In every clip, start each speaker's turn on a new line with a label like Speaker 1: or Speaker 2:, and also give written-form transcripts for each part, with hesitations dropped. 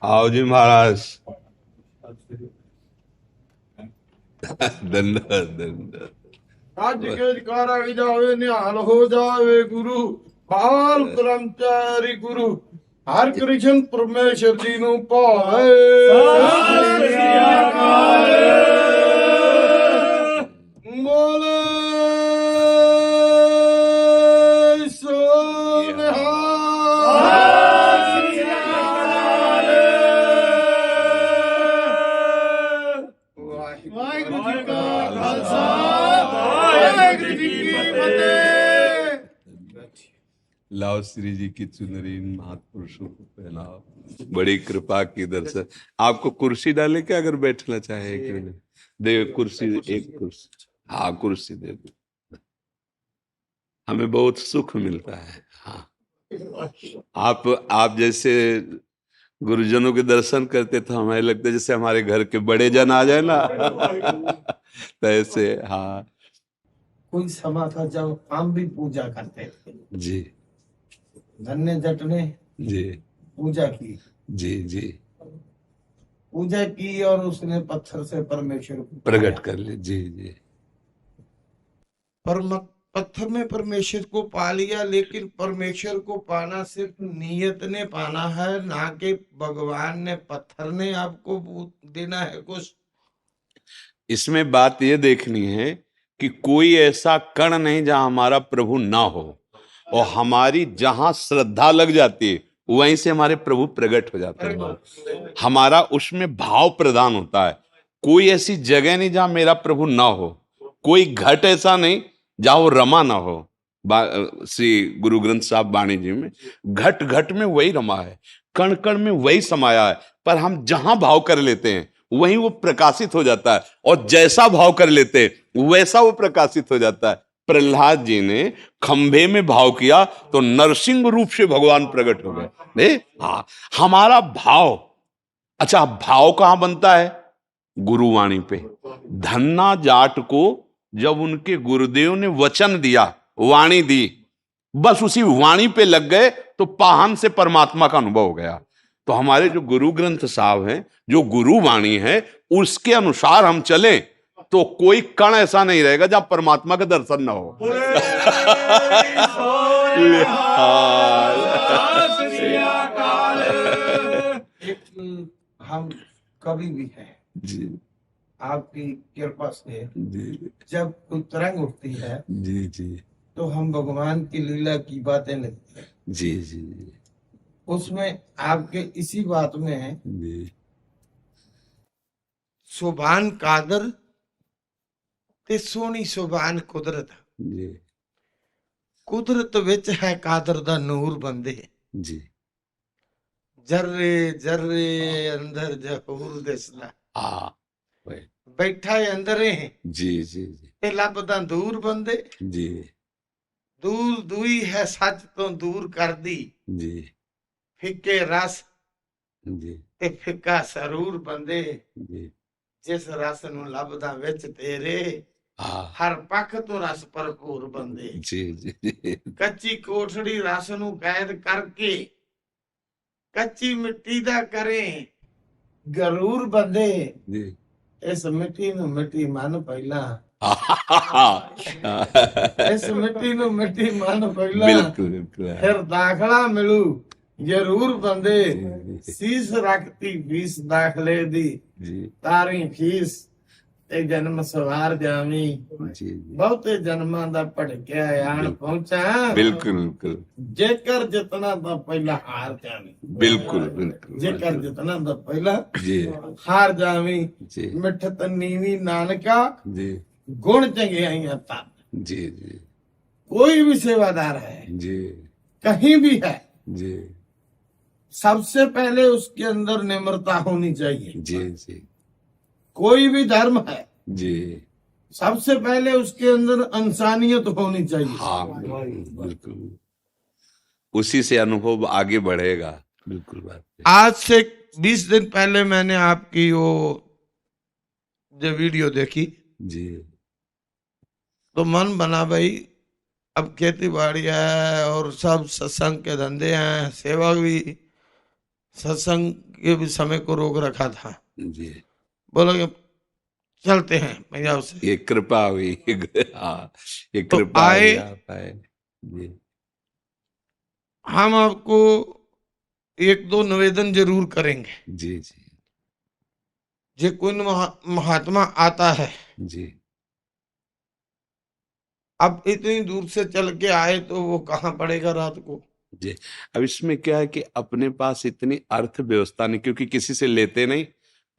Speaker 1: आओ जी महाराज। धन्यवाद धन्यवाद।
Speaker 2: ਅੱਜ ਕੇ ਜਕਾਰਾ ਵੀ ਜਾਵੇ ਨਿਹਾਲ ਹੋ ਜਾਵੇ ਗੁਰੂ ਬਾਲ ਕਰਮਚਾਰੀ ਗੁਰੂ ਹਰ ਕ੍ਰਿਸ਼ਨ ਪਰਮੇਸ਼ਰ ਜੀ ਨੂੰ ਭਾਵੇ। ਸਤਿ ਸ੍ਰੀ ਅਕਾਲ। ਬੋਲੇ ਸੋ ਨਿਹਾਲ। ਸਤਿ ਸ੍ਰੀ ਅਕਾਲ। ਵਾਹਿਗੁਰੂ ਜੀ ਕਾ ਖਾਲਸਾ वाहिगुरु जी की फतेह।
Speaker 1: लाओ श्री जी की चुनरी महापुरुषों को पहनाओ। बड़ी कृपा की दर्शन। आपको कुर्सी डाले क्या अगर बैठना चाहे? दे कुर्सी, एक कुर्सी। हाँ कुर्सी दे दो, हमें बहुत सुख मिलता है। हाँ आप जैसे गुरुजनों के दर्शन करते तो हमें लगता है जैसे हमारे घर के बड़े जन आ जाए ना तो ऐसे। हाँ
Speaker 2: कोई समा था जब हम भी पूजा करते थे
Speaker 1: जी।
Speaker 2: धन्य जट ने
Speaker 1: जी
Speaker 2: पूजा की।
Speaker 1: जी जी
Speaker 2: पूजा की और उसने पत्थर से परमेश्वर को
Speaker 1: प्रकट कर ले। जी जी
Speaker 2: पत्थर में परमेश्वर को पा लिया, लेकिन परमेश्वर को पाना सिर्फ नियत ने पाना है, ना कि भगवान ने पत्थर ने आपको देना है कुछ।
Speaker 1: इसमें बात ये देखनी है कि कोई ऐसा कण नहीं जहां हमारा प्रभु ना हो, और हमारी जहां श्रद्धा लग जाती है वहीं से हमारे प्रभु प्रकट हो जाते हैं। हमारा उसमें भाव प्रदान होता है। कोई ऐसी जगह नहीं जहां मेरा प्रभु ना हो, कोई घट ऐसा नहीं जहां वो रमा ना हो। श्री गुरु ग्रंथ साहब वाणी जी में घट घट में वही रमा है, कण कण में वही समाया है, पर हम जहां भाव कर लेते हैं वहीं वो प्रकाशित हो जाता है, और जैसा भाव कर लेते हैं वैसा वो प्रकाशित हो जाता है। प्रहलाद जी ने खंभे में भाव किया तो नरसिंह रूप से भगवान प्रकट हो गए। हाँ हमारा भाव। अच्छा भाव कहां बनता है? गुरुवाणी पे। धन्ना जाट को जब उनके गुरुदेव ने वचन दिया, वाणी दी, बस उसी वाणी पे लग गए तो पाहन से परमात्मा का अनुभव हो गया। तो हमारे जो गुरु ग्रंथ साहब हैं, जो गुरु वाणी है, उसके अनुसार हम चले तो कोई कण ऐसा नहीं रहेगा जहां परमात्मा का दर्शन ना हो।
Speaker 2: हम कभी भी हैं
Speaker 1: जी
Speaker 2: आपकी कृपा से
Speaker 1: जी
Speaker 2: जब कोई तरंग उठती है
Speaker 1: जी जी
Speaker 2: तो हम भगवान की लीला की बातें लेते हैं।
Speaker 1: जी जी
Speaker 2: उसमें आपके इसी बात में
Speaker 1: जी
Speaker 2: सुभान कादर ते सोनी सुभान कुदरत।
Speaker 1: जी
Speaker 2: कुदरत विच है कादर दा नूर बंदे,
Speaker 1: जी
Speaker 2: जर्रे जर्रे अंदर जहूर दिसदा। बैठा है अंदर है
Speaker 1: जी जी जी
Speaker 2: ते लभदा दूर बंदे।
Speaker 1: जी
Speaker 2: दूर दुई है सच तो दूर कर दी,
Speaker 1: जी
Speaker 2: फिक्के रस
Speaker 1: जी
Speaker 2: ते फिक्का सरूर बंदे।
Speaker 1: जी
Speaker 2: जिस रस नूं लभदा विच तेरे, हर पख तो रस भरपूर बंदे।
Speaker 1: जी जी
Speaker 2: कच्ची कोठड़ी रस नूं कैद करके कच्ची मिट्टी दा करें गरूर बंदे।
Speaker 1: जी
Speaker 2: इस मिट्टी नूं मिट्टी मन पहला, इस मिट्टी नूं मिट्टी मन पहला,
Speaker 1: बिल्कुल बिल्कुल
Speaker 2: फिर दाखला मिलू जरूर बंदे। शीस रखती फीस दाखले दी,
Speaker 1: जी
Speaker 2: तारी फीस ते जन्म सवार जावी।
Speaker 1: जी
Speaker 2: बहुते जन्मां दा भड़किया आन पहुंचा,
Speaker 1: बिल्कुल बिल्कुल
Speaker 2: जेकर जितना दा पहला हार जावी।
Speaker 1: बिल्कुल बिल्कुल
Speaker 2: जेकर जितना दा पहला
Speaker 1: जी
Speaker 2: हार जावी।
Speaker 1: जी
Speaker 2: मिठत नीवी नानका
Speaker 1: जी
Speaker 2: गुण चंगियाइयां तन।
Speaker 1: जी जी
Speaker 2: कोई भी सेवादार है
Speaker 1: जी
Speaker 2: कहीं भी है,
Speaker 1: जी
Speaker 2: सबसे पहले उसके अंदर निम्रता होनी चाहिए।
Speaker 1: जी जी
Speaker 2: कोई भी धर्म है
Speaker 1: जी
Speaker 2: सबसे पहले उसके अंदर इंसानियत होनी चाहिए।
Speaker 1: हाँ बिल्कुल, उसी से अनुभव आगे बढ़ेगा। बिल्कुल बात है।
Speaker 2: आज से 20 दिन पहले मैंने आपकी वो जो वीडियो देखी
Speaker 1: जी
Speaker 2: तो मन बना भाई अब खेती बाड़ी है और सब सत्संग के धंधे हैं, सेवा भी सत्संग के भी समय को रोक रखा था,
Speaker 1: जी,
Speaker 2: बोला कि चलते हैं पंजाब से।
Speaker 1: ये कृपा हुई। हाँ, ये
Speaker 2: तो
Speaker 1: कृपा
Speaker 2: आए,
Speaker 1: हुई, आप आए। जी,
Speaker 2: हम आपको एक दो निवेदन जरूर करेंगे।
Speaker 1: जी, जी,
Speaker 2: जे कोई महात्मा आता है,
Speaker 1: जी,
Speaker 2: अब इतनी दूर से चल के आए तो वो कहाँ पड़ेगा रात को।
Speaker 1: जी। अब इसमें क्या है कि अपने पास इतनी अर्थव्यवस्था नहीं, क्योंकि किसी से लेते नहीं,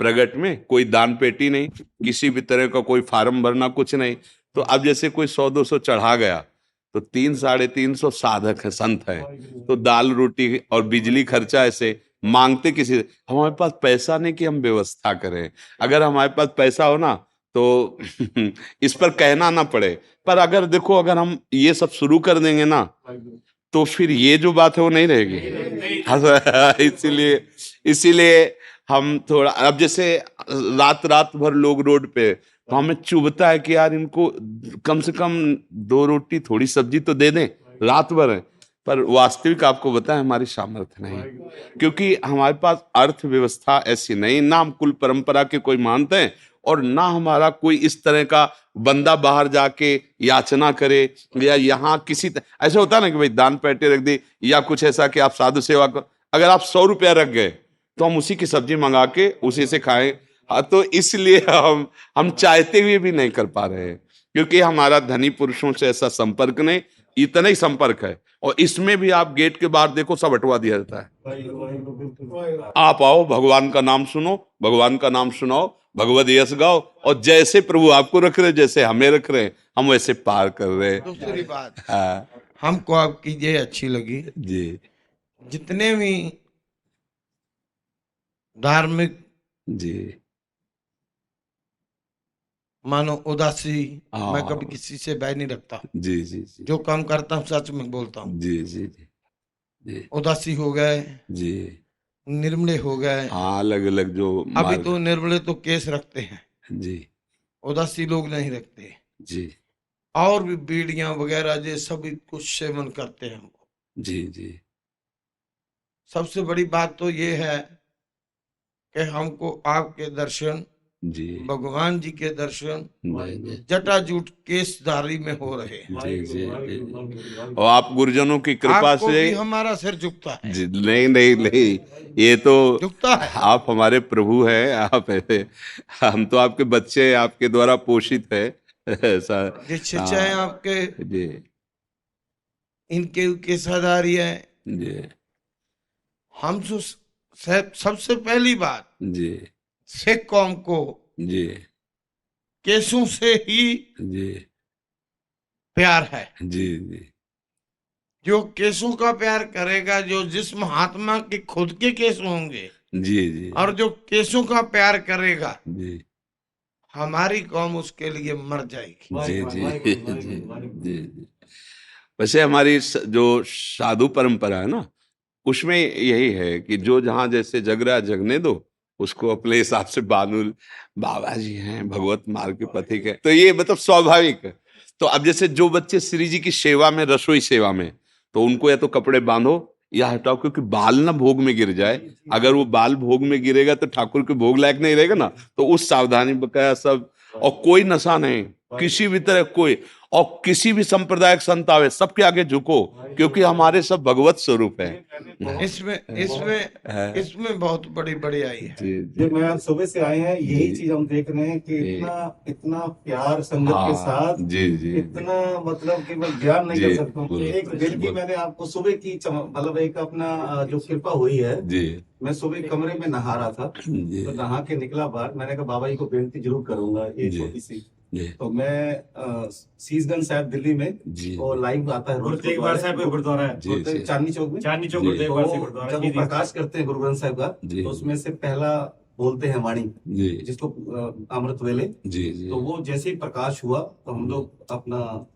Speaker 1: प्रगट में कोई दान पेटी नहीं, किसी भी तरह का कोई फार्म भरना, कुछ नहीं। तो अब जैसे कोई 100-200 चढ़ा गया, तो 300-350 साधक है, संत है, तो दाल रोटी और बिजली खर्चा ऐसे मांगते किसी से। हमारे पास पैसा नहीं कि हम व्यवस्था करें। अगर हमारे पास पैसा हो ना तो इस पर कहना ना पड़े। पर अगर देखो, अगर हम ये सब शुरू कर देंगे ना, तो फिर ये जो बात है वो नहीं रहेगी। हाँ, इसीलिए इसीलिए हम थोड़ा, अब जैसे रात रात भर लोग रोड पे, तो हमें चुभता है कि यार इनको कम से कम 2 रोटी थोड़ी सब्जी तो दे दें, रात भर है। पर वास्तविक आपको बताएं, हमारी सामर्थ्य नहीं, क्योंकि हमारे पास अर्थव्यवस्था ऐसी नहीं, ना हम कुल परंपरा के कोई मानते हैं, और ना हमारा कोई इस तरह का बंदा बाहर जाके याचना करे, या यहाँ ऐसा होता है ना कि भाई दान पेटी रख दी, या कुछ ऐसा कि आप साधु सेवा करो। अगर आप 100 रुपया रख गए तो हम उसी की सब्जी मंगा के उसी से खाएं। हाँ, तो इसलिए हम चाहते हुए भी नहीं कर पा रहे हैं, क्योंकि हमारा धनी पुरुषों से ऐसा संपर्क नहीं, इतना ही संपर्क है। और इसमें भी आप गेट के बाहर देखो, सब हटवा दिया जाता है। आप आओ, भगवान का नाम सुनो, भगवान का नाम सुनाओ, भगवद यश गाओ, और जैसे प्रभु आपको रख रहे, जैसे हमें रख रहे, हम वैसे पार कर रहे हैं।
Speaker 2: दूसरी बात,
Speaker 1: हाँ,
Speaker 2: हमको आपकी ये अच्छी लगी,
Speaker 1: जी,
Speaker 2: जितने भी धार्मिक,
Speaker 1: जी,
Speaker 2: मानो उदासी, मैं
Speaker 1: हाँ,
Speaker 2: कभी किसी से बैर नहीं रखता।
Speaker 1: जी, जी, जी,
Speaker 2: जो काम करता हूँ सच में बोलता हूँ।
Speaker 1: जी, जी, जी, जी,
Speaker 2: उदासी हो गए,
Speaker 1: जी,
Speaker 2: निर्मले हो गए।
Speaker 1: हाँ, अलग अलग जो
Speaker 2: अभी
Speaker 1: मार्ग।
Speaker 2: तो निर्मले तो केस रखते हैं,
Speaker 1: जी,
Speaker 2: उदासी लोग नहीं रखते।
Speaker 1: जी,
Speaker 2: और भी बीड़ियां वगैरह ये सभी कुछ सेवन करते हैं हमको।
Speaker 1: जी, जी,
Speaker 2: सबसे बड़ी बात तो ये है कि हमको आपके दर्शन,
Speaker 1: जी,
Speaker 2: भगवान जी के दर्शन
Speaker 1: जी,
Speaker 2: जटाजूट केसधारी में हो रहे हैं।
Speaker 1: जी, जी, जी। और आप गुरुजनों की कृपा
Speaker 2: आपको
Speaker 1: से।
Speaker 2: भी हमारा सिर झुकता है,
Speaker 1: जी, नहीं, नहीं, नहीं, ये तो
Speaker 2: झुकता है।
Speaker 1: आप हमारे प्रभु हैं, आप हम तो आपके बच्चे हैं, आपके द्वारा पोषित है, ऐसा।
Speaker 2: ये शिक्षाएं
Speaker 1: हाँ,
Speaker 2: आपके,
Speaker 1: जी,
Speaker 2: इनके केसाधारी है।
Speaker 1: जी,
Speaker 2: हम सबसे पहली बात,
Speaker 1: जी,
Speaker 2: सिख कौम को
Speaker 1: जी,
Speaker 2: केसों से ही
Speaker 1: जी,
Speaker 2: प्यार है।
Speaker 1: जी, जी,
Speaker 2: जो केसों का प्यार करेगा, जो जिस महात्मा के खुद के केस होंगे,
Speaker 1: जी, जी,
Speaker 2: और जो केसों का प्यार करेगा,
Speaker 1: जी,
Speaker 2: हमारी कौम उसके लिए मर जाएगी।
Speaker 1: जी, जी, जी, जी। वैसे हमारी जो साधु परंपरा है ना, उसमें यही है कि जो जहां जैसे जग रहा है, जगने दो, उसको अपने हिसाब से बानुल बाबा जी हैं, भगवत मार्ग के पथिक है, तो ये मतलब स्वाभाविक है। तो अब जैसे जो बच्चे श्री जी की सेवा में, रसोई सेवा में, तो उनको या तो कपड़े बांधो या हटाओ, क्योंकि बाल ना भोग में गिर जाए। अगर वो बाल भोग में गिरेगा तो ठाकुर के भोग लायक नहीं रहेगा ना, तो उस सावधानी बकाया सब। और कोई नशा नहीं, किसी भी तरह कोई, और किसी भी संप्रदाय संत आवे, सबके आगे झुको, क्योंकि हमारे सब भगवत स्वरूप है।
Speaker 2: इसमें इसमें इसमें बहुत बड़ी बड़ाई है।
Speaker 1: जी,
Speaker 3: जो मैं आज सुबह से आए हैं, यही
Speaker 1: जी।
Speaker 3: चीज हम देख रहे हैं कि
Speaker 1: जी।
Speaker 3: इतना प्यार संगत के
Speaker 1: हाँ,
Speaker 3: साथ,
Speaker 1: जी, जी,
Speaker 3: इतना मतलब कि मैं बयान नहीं
Speaker 1: जी,
Speaker 3: कर सकता हूँ।
Speaker 1: बोलो,
Speaker 3: एक दिल की
Speaker 1: बोलो।
Speaker 3: मैंने आपको सुबह की मतलब एक अपना जो कृपा हुई है।
Speaker 1: जी,
Speaker 3: मैं सुबह कमरे में नहा रहा था,
Speaker 1: जी,
Speaker 3: तो नहा के निकला बाहर, मैंने कहा बाबा जी को बेनती जरूर करूंगा ये
Speaker 1: जी।
Speaker 3: छोटी सी।
Speaker 1: जी,
Speaker 3: तो मैं शीशगंज साहब दिल्ली में,
Speaker 1: जी,
Speaker 3: और लाइव आता है
Speaker 4: गुरु तेग बहादुर साहब का गुरुद्वारा है,
Speaker 1: जी, जी,
Speaker 3: चांदनी चौक में।
Speaker 4: चांदनी चौक
Speaker 1: जी।
Speaker 4: गुरु तेग
Speaker 3: तो
Speaker 4: बहादुर साहब गुरुद्वारा
Speaker 3: जब वो
Speaker 4: जी,
Speaker 3: प्रकाश करते हैं गुरु ग्रंथ साहब का,
Speaker 1: जी,
Speaker 3: तो उसमें से पहला बोलते हैं वाणी,
Speaker 1: जी,
Speaker 3: जिसको अमृत वेले।
Speaker 1: जी, जी,
Speaker 3: तो वो जैसे ही प्रकाश हुआ, तो हम लोग अपना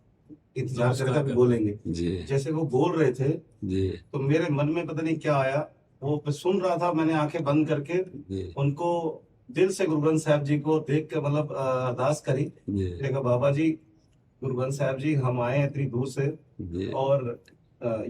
Speaker 3: इंतजार करके अभी बोलेंगे।
Speaker 1: जी,
Speaker 3: जैसे वो बोल रहे थे,
Speaker 1: जी,
Speaker 3: तो मेरे मन में पता नहीं क्या आया, वो मैं सुन रहा था, मैंने आंखें बंद करके
Speaker 1: जी,
Speaker 3: उनको दिल से गुरु ग्रंथ साहब जी को देख के मतलब अरदास करी।
Speaker 1: जी,
Speaker 3: मैंने कहा बाबा जी, गुरु ग्रंथ साहब जी, हम आए हैं इतनी दूर से,
Speaker 1: जी,
Speaker 3: और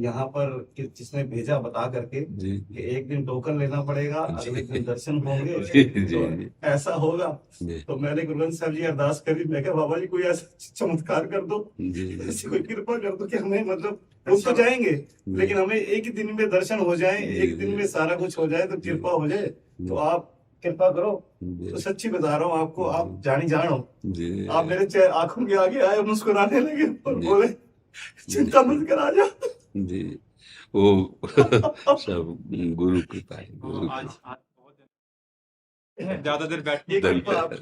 Speaker 3: यहाँ पर जिसने भेजा बता करके
Speaker 1: जी
Speaker 3: कि एक दिन टोकन लेना पड़ेगा, अगले दिन दर्शन होंगे,
Speaker 1: जी
Speaker 3: तो
Speaker 1: जी
Speaker 3: ऐसा होगा।
Speaker 1: जी
Speaker 3: तो मैंने गुरु ग्रंथ साहब जी अरदास करी, मैं कहा बाबा जी कोई ऐसा चमत्कार कर दो,
Speaker 1: जी
Speaker 3: ऐसी कोई कृपा कर दो कि हमें मतलब रुक तो जाएंगे लेकिन हमें एक ही दिन में दर्शन हो जाए, एक दिन में सारा कुछ हो जाए, तो कृपा हो जाए। तो आप कृपा करो। तो सच्ची बता रहा हूँ आपको, आप जानी जान हो,
Speaker 1: जी
Speaker 3: आप मेरे आंखों के आगे आए, मुस्कुराने लगे और
Speaker 1: जी।
Speaker 3: बोले चिंता मत कर, आ जा।
Speaker 1: जी वो सब गुरु कृपा है, गुरु
Speaker 4: आज
Speaker 1: कृपा।
Speaker 4: आज बहुत ज्यादा देर बैठने
Speaker 1: धन्यवाद।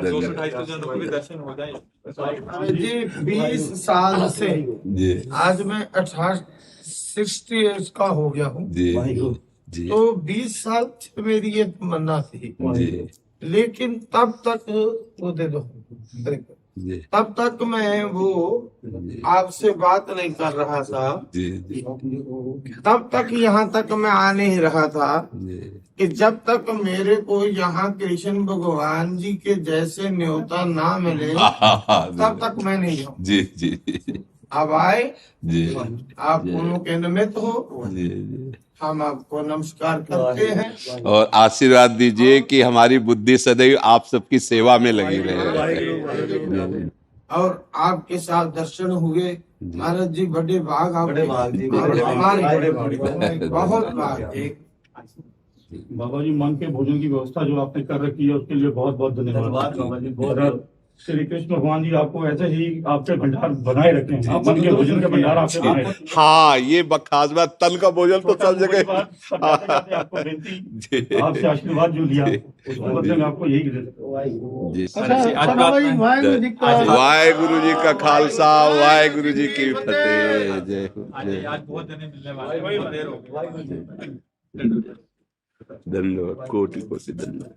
Speaker 4: 200-250 जनों को भी दर्शन हो जाए।
Speaker 2: अरे जी 20 साल से
Speaker 1: जी
Speaker 2: आज मैं 60 एज का हो गया हूँ।
Speaker 1: जी जी
Speaker 2: तो 20 साल से मेरी ये तमन्ना थी,
Speaker 1: जी
Speaker 2: लेकिन तब तक वो दे दो,
Speaker 1: जी
Speaker 2: तब तक मैं वो
Speaker 1: जी
Speaker 2: आपसे बात नहीं कर रहा था,
Speaker 1: जी जी
Speaker 2: तब तक यहाँ तक मैं आ नहीं रहा था
Speaker 1: जी
Speaker 2: कि जब तक मेरे को यहाँ कृष्ण भगवान जी के जैसे न्योता ना मिले तब तक मैं नहीं हूँ।
Speaker 1: जी जी
Speaker 2: अब आए,
Speaker 1: जी
Speaker 2: आप उन के निमित्त हो,
Speaker 1: जी जी
Speaker 2: हम आपको नमस्कार करते हैं।
Speaker 1: और आशीर्वाद दीजिए कि हमारी बुद्धि सदैव आप सबकी सेवा में लगी रहे।
Speaker 2: और आपके साथ दर्शन हुए महाराज जी, बड़े भाग आप,
Speaker 3: बड़े भाग जी,
Speaker 2: और
Speaker 3: बड़े भाग,
Speaker 2: हमारे
Speaker 3: बड़े भाग।
Speaker 2: बहुत भाग।
Speaker 5: बाबा जी मन के भोजन की व्यवस्था जो आपने कर रखी है उसके लिए बहुत बहुत
Speaker 3: धन्यवाद
Speaker 5: धन्यवाद।
Speaker 3: बाबा जी,
Speaker 5: और श्री कृष्ण भगवान जी आपको ऐसे ही आपके भंडार बनाए रखें, आप मन के भोजन के भंडार आपके बनाए रखें।
Speaker 1: हाँ ये खास बात, तल का भोजन तो सब
Speaker 5: छोटा-सा
Speaker 1: जगह।
Speaker 5: बात, पर जाते-जाते आपको विनती,
Speaker 1: जी
Speaker 5: आपसे आशीर्वाद जो लिया उसको बदले में आपको यही दे
Speaker 1: जी
Speaker 4: आज
Speaker 1: वाहेगुरु जी का खालसा, वाहेगुरु जी की फतेह। जय हो, जय हो।
Speaker 4: आज बहुत जने मिलने वाले हैं, वही देर हो गई।
Speaker 1: धन्यवाद, कोटि कोटि धन्यवाद।